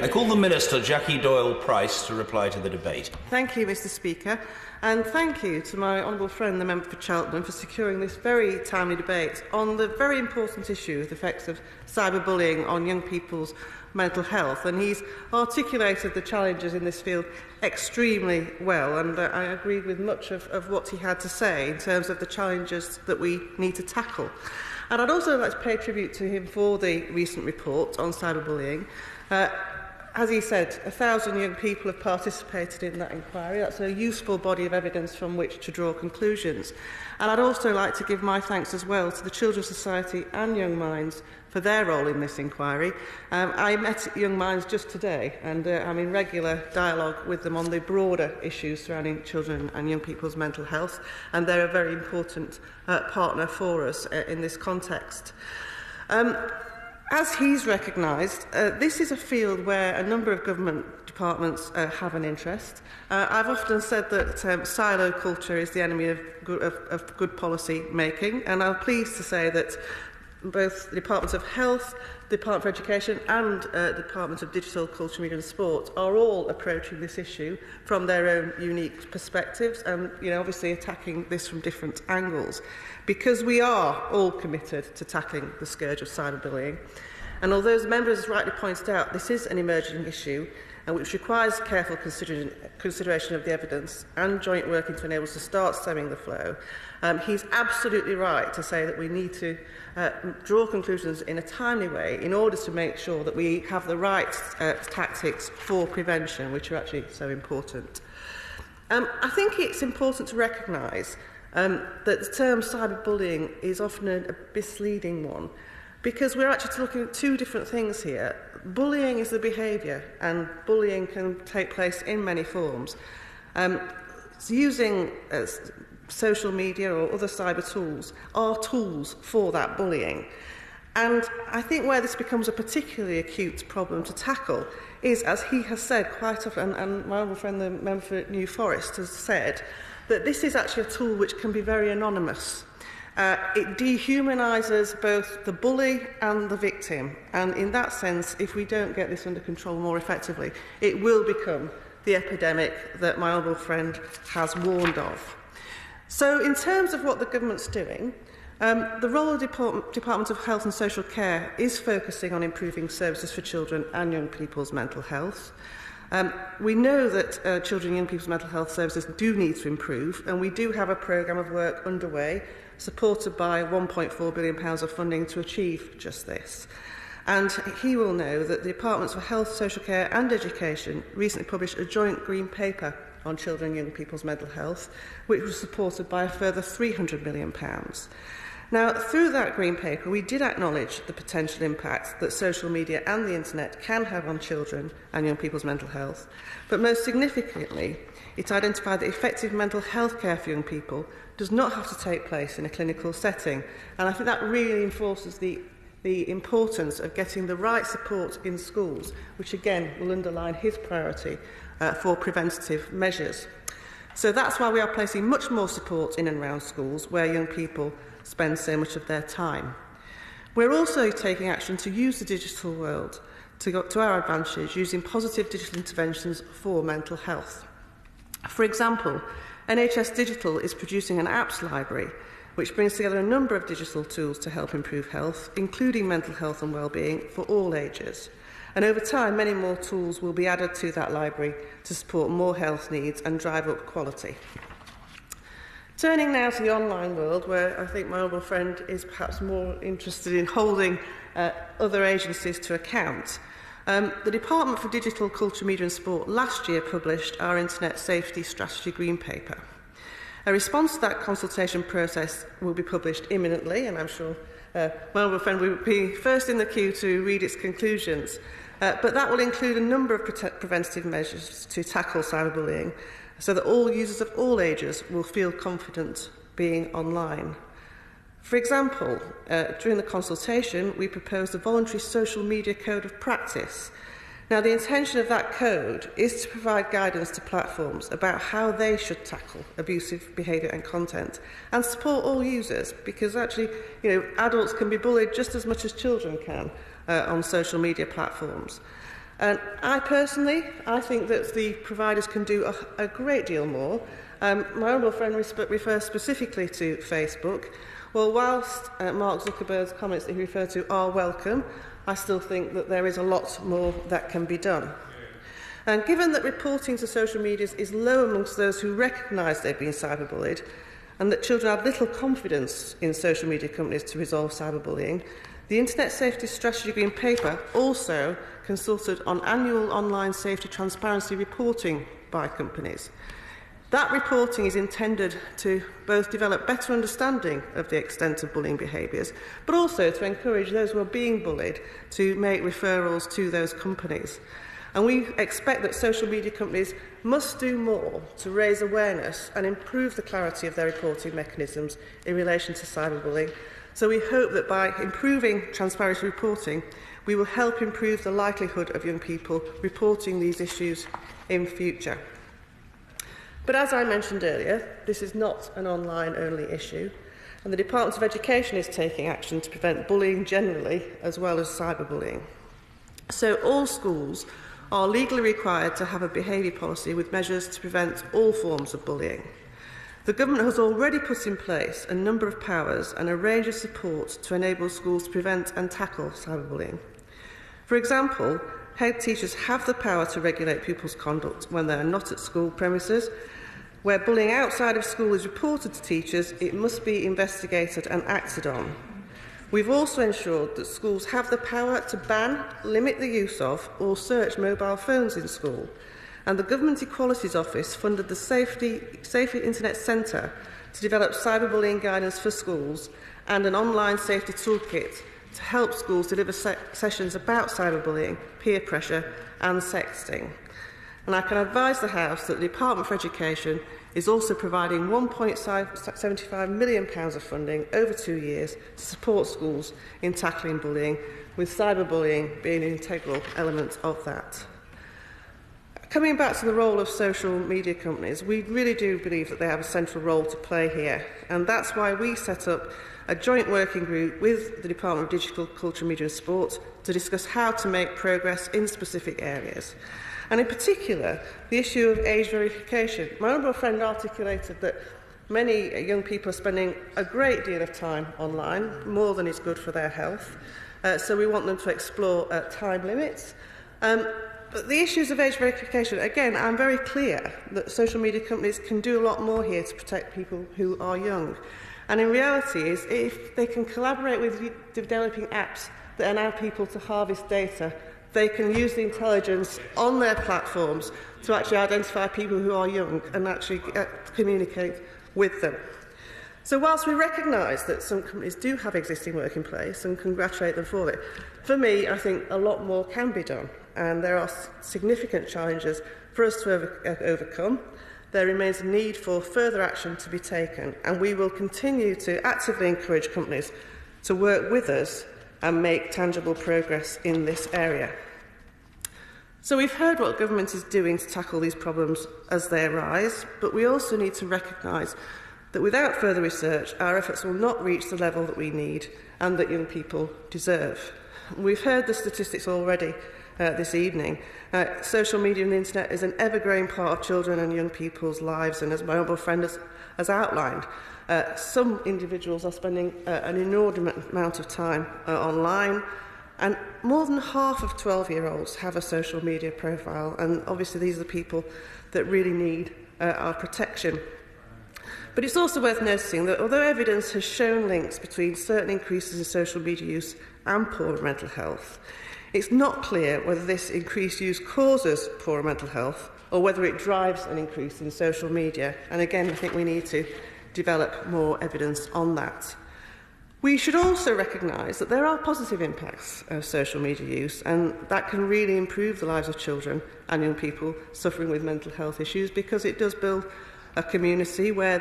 I call the Minister, Jackie Doyle-Price, to reply to the debate. Thank you, Mr Speaker, and thank you to my honourable friend, the member for Cheltenham, for securing this very timely debate on the very important issue of the effects of cyberbullying on young people's mental health. And he's articulated the challenges in this field extremely well, and I agreed with much of what he had to say in terms of the challenges that we need to tackle. And I'd also like to pay tribute to him for the recent report on cyberbullying. As he said, 1,000 young people have participated in that inquiry. That's a useful body of evidence from which to draw conclusions. And I'd also like to give my thanks as well to the Children's Society and Young Minds for their role in this inquiry. I met Young Minds just today, and I'm in regular dialogue with them on the broader issues surrounding children and young people's mental health, and they're a very important partner for us in this context. As he's recognised, this is a field where a number of government departments have an interest. I've often said that silo culture is the enemy of good policy making, and I'm pleased to say that both the Departments of Health, the Department for Education and the Department of Digital, Culture, Media and Sport are all approaching this issue from their own unique perspectives and, obviously attacking this from different angles, because we are all committed to tackling the scourge of cyberbullying. And although, as members rightly pointed out, this is an emerging issue which requires careful consideration of the evidence and joint working to enable us to start stemming the flow, he's absolutely right to say that we need to draw conclusions in a timely way in order to make sure that we have the right tactics for prevention, which are actually so important. I think it's important to recognise that the term cyberbullying is often a misleading one, because we're actually looking at two different things here. Bullying is the behaviour, and bullying can take place in many forms. Using social media or other cyber tools are tools for that bullying. And I think where this becomes a particularly acute problem to tackle is, as he has said quite often, and my honourable friend, the member for New Forest, has said, that this is actually a tool which can be very anonymous. It dehumanises both the bully and the victim, and in that sense, if we don't get this under control more effectively, it will become the epidemic that my honourable friend has warned of. So in terms of what the government's doing, the role of the Department of Health and Social Care is focusing on improving services for children and young people's mental health. We know that children and young people's mental health services do need to improve, and we do have a programme of work underway supported by £1.4 billion of funding to achieve just this. And he will know that the Departments for Health, Social Care and Education recently published a joint green paper on children and young people's mental health, which was supported by a further £300 million. Now, through that green paper, we did acknowledge the potential impact that social media and the internet can have on children and young people's mental health, but most significantly, it identified that effective mental health care for young people does not have to take place in a clinical setting, and I think that really reinforces the importance of getting the right support in schools, which again will underline his priority for preventative measures. So that's why we are placing much more support in and around schools where young people spend so much of their time. We're also taking action to use the digital world to our advantage, using positive digital interventions for mental health. For example, NHS Digital is producing an apps library which brings together a number of digital tools to help improve health, including mental health and well-being for all ages. And over time, many more tools will be added to that library to support more health needs and drive up quality. Turning now to the online world, where I think my honourable friend is perhaps more interested in holding other agencies to account. The Department for Digital, Culture, Media and Sport last year published our Internet Safety Strategy Green Paper. A response to that consultation process will be published imminently, and I'm sure my honourable friend will be first in the queue to read its conclusions. But that will include a number of preventative measures to tackle cyberbullying, so that all users of all ages will feel confident being online. For example, during the consultation, we proposed a voluntary social media code of practice. Now, the intention of that code is to provide guidance to platforms about how they should tackle abusive behaviour and content and support all users, because actually, adults can be bullied just as much as children can on social media platforms. And I think that the providers can do a great deal more. My honourable friend refers specifically to Facebook. Well, whilst Mark Zuckerberg's comments that he referred to are welcome, I still think that there is a lot more that can be done. And given that reporting to social media is low amongst those who recognise they've been cyberbullied, and that children have little confidence in social media companies to resolve cyberbullying, the Internet Safety Strategy Green Paper also consulted on annual online safety transparency reporting by companies. That reporting is intended to both develop better understanding of the extent of bullying behaviours, but also to encourage those who are being bullied to make referrals to those companies. And we expect that social media companies must do more to raise awareness and improve the clarity of their reporting mechanisms in relation to cyberbullying. So we hope that by improving transparency reporting, we will help improve the likelihood of young people reporting these issues in future. But as I mentioned earlier, this is not an online-only issue, and the Department of Education is taking action to prevent bullying generally, as well as cyberbullying. So all schools are legally required to have a behaviour policy with measures to prevent all forms of bullying. The government has already put in place a number of powers and a range of support to enable schools to prevent and tackle cyberbullying. For example, head teachers have the power to regulate pupils' conduct when they are not at school premises. Where bullying outside of school is reported to teachers, it must be investigated and acted on. We've also ensured that schools have the power to ban, limit the use of, or search mobile phones in school. And the Government Equalities Office funded the Safety Internet Centre to develop cyberbullying guidance for schools and an online safety toolkit to help schools deliver sessions about cyberbullying, peer pressure and sexting. And I can advise the House that the Department for Education is also providing £1.75 million of funding over 2 years to support schools in tackling bullying, with cyberbullying being an integral element of that. Coming back to the role of social media companies, we really do believe that they have a central role to play here, and that's why we set up a joint working group with the Department of Digital, Culture, Media and Sport to discuss how to make progress in specific areas. And in particular, the issue of age verification. My honourable friend articulated that many young people are spending a great deal of time online, more than is good for their health. So we want them to explore time limits. But the issues of age verification, again, I'm very clear that social media companies can do a lot more here to protect people who are young. And in reality is, if they can collaborate with developing apps that allow people to harvest data, they can use the intelligence on their platforms to actually identify people who are young and actually communicate with them. So whilst we recognise that some companies do have existing work in place and congratulate them for it, for me, I think a lot more can be done, and there are significant challenges for us to overcome. There remains a need for further action to be taken, and we will continue to actively encourage companies to work with us and make tangible progress in this area. So we've heard what government is doing to tackle these problems as they arise, but we also need to recognise that without further research, our efforts will not reach the level that we need and that young people deserve. We've heard the statistics already this evening. Social media and the internet is an ever-growing part of children and young people's lives, and as my honourable friend has outlined, some individuals are spending an inordinate amount of time online, and more than half of 12-year-olds have a social media profile, and obviously these are the people that really need our protection. But it's also worth noticing that although evidence has shown links between certain increases in social media use and poor mental health, it's not clear whether this increased use causes poorer mental health or whether it drives an increase in social media. And again, I think we need to develop more evidence on that. We should also recognise that there are positive impacts of social media use, and that can really improve the lives of children and young people suffering with mental health issues, because it does build a community where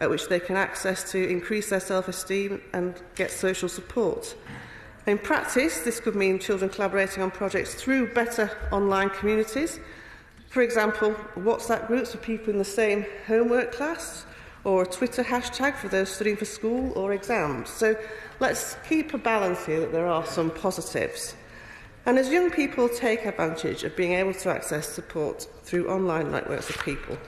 which they can access to increase their self-esteem and get social support. In practice, this could mean children collaborating on projects through better online communities. For example, WhatsApp groups for people in the same homework class, or a Twitter hashtag for those studying for school or exams. So let's keep a balance here that there are some positives. And as young people take advantage of being able to access support through online networks of people,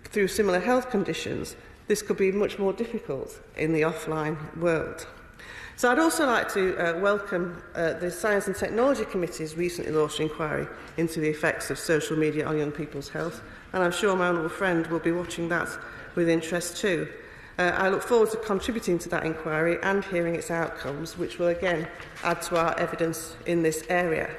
through similar health conditions, this could be much more difficult in the offline world. So I'd also like to welcome the Science and Technology Committee's recently launched inquiry into the effects of social media on young people's health, and I'm sure my honourable friend will be watching that with interest too. I look forward to contributing to that inquiry and hearing its outcomes, which will again add to our evidence in this area.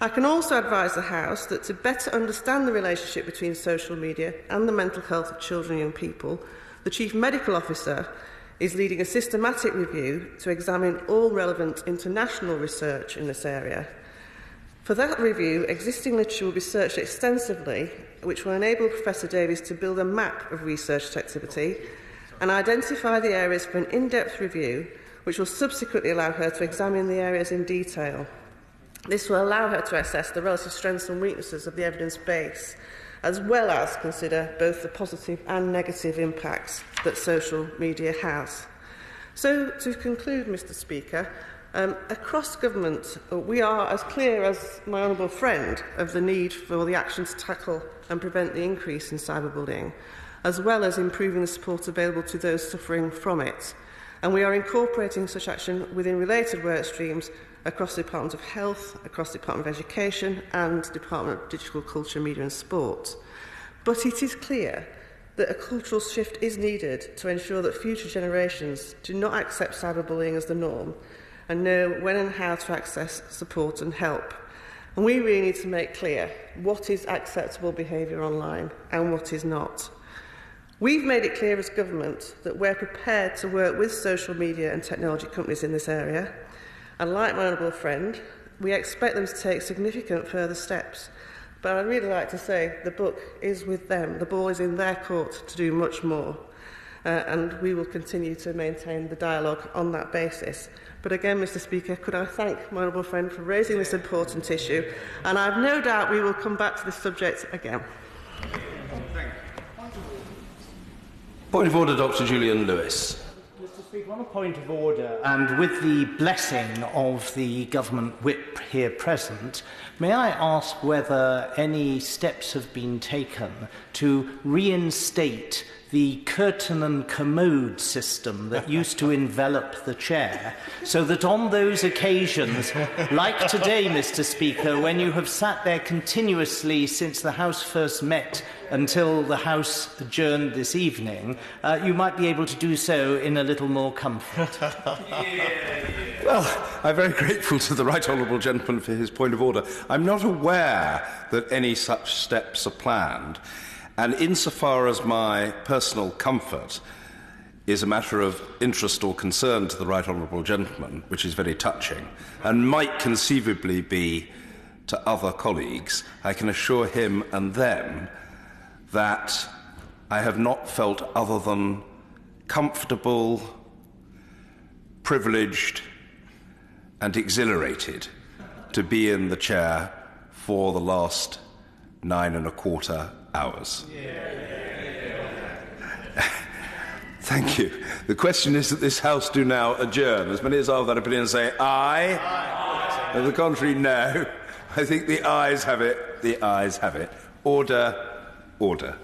I can also advise the House that to better understand the relationship between social media and the mental health of children and young people, the Chief Medical Officer is leading a systematic review to examine all relevant international research in this area. For that review, existing literature will be searched extensively, which will enable Professor Davies to build a map of research activity and identify the areas for an in-depth review, which will subsequently allow her to examine the areas in detail. This will allow her to assess the relative strengths and weaknesses of the evidence base, as well as consider both the positive and negative impacts that social media has. So, to conclude, Mr. Speaker, across government, we are as clear as my honourable friend of the need for the action to tackle and prevent the increase in cyberbullying, as well as improving the support available to those suffering from it. And we are incorporating such action within related work streams across the Department of Health, across the Department of Education and Department of Digital Culture, Media and Sport. But it is clear that a cultural shift is needed to ensure that future generations do not accept cyberbullying as the norm and know when and how to access support and help. And we really need to make clear what is acceptable behaviour online and what is not. We've made it clear as government that we're prepared to work with social media and technology companies in this area. And like my honourable friend, we expect them to take significant further steps. But I'd really like to say the book is with them. The ball is in their court to do much more. And we will continue to maintain the dialogue on that basis. But again, Mr. Speaker, could I thank my honourable friend for raising this important issue. And I have no doubt we will come back to this subject again. Point of order, Dr. Julian Lewis. Mr. Speaker, on a point of order, and with the blessing of the government whip here present, may I ask whether any steps have been taken to reinstate the curtain and commode system that used to envelop the chair, so that on those occasions, like today, Mr. Speaker, when you have sat there continuously since the House first met until the House adjourned this evening, you might be able to do so in a little more comfort. Well, I'm very grateful to the Right Honourable Gentleman for his point of order. I'm not aware that any such steps are planned. And insofar as my personal comfort is a matter of interest or concern to the Right Honourable Gentleman, which is very touching, and might conceivably be to other colleagues, I can assure him and them that I have not felt other than comfortable, privileged, and exhilarated to be in the chair for the last 9¼ hours. Thank you. The question is that this House do now adjourn. As many as are of that opinion say aye. Aye. And the contrary, no. I think the ayes have it. The ayes have it. Order. Order.